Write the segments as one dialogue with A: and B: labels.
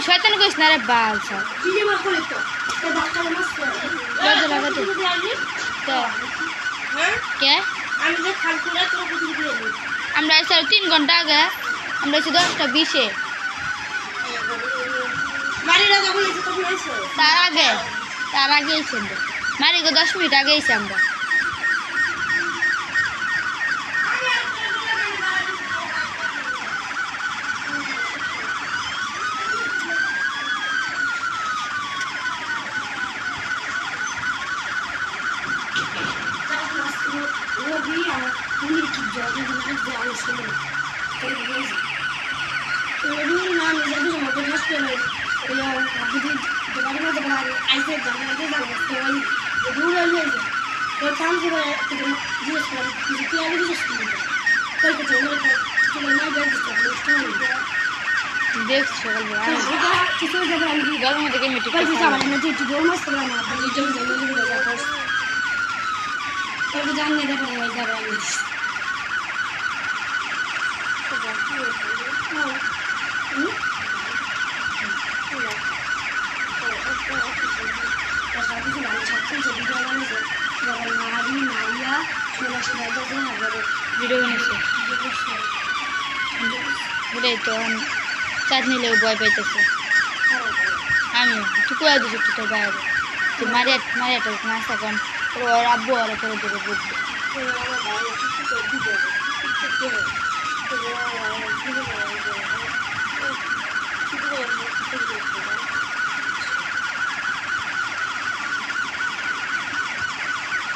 A: শয়তান কইছ না রে বাল সব
B: দিদি মা করে তো এ বাচ্চারা মস্ত
A: লজ্জা লাগে তো তো
B: হ্যাঁ
A: কে
B: আমি যে খালকুড়া তোর বুঝি দিয়ে দিই
A: আমরা এসে 3 ঘন্টা আগে আমরা এসে 10:20
B: মারিরা যখন এসে তখন এসে
A: তার আগে এসে মারি গো 10 মিনিট আগে এসে আমরা দেখ সকালবেলা গরম থেকে মিটি
B: জানিয়ে দেবো
A: ভিডিও বানিয়েছে ওটাই তো চাঁদ নিলেও ভয় পাইতেছে আমি একটু কুয়া দিচ্ছি একটু তোর বাইরে যে মারিয়াটা মাছ এখন ওর আব্বু আর করে দেবে বুঝবে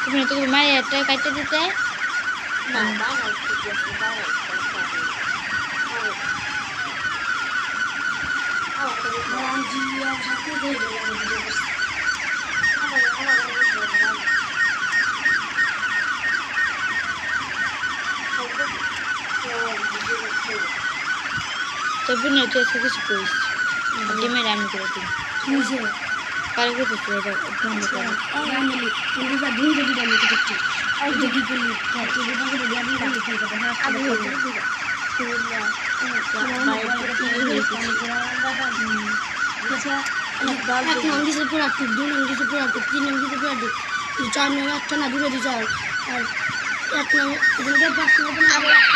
A: তুমি তো মারিয়াটা কাটতে দিতে তবে না তুই আজকে কিছু করিস ডিমের আমি করে দিই কারে করতে তুই এটা বন্ধ করে
B: চার 9 8 না দূরে দিতে আর 1 9 5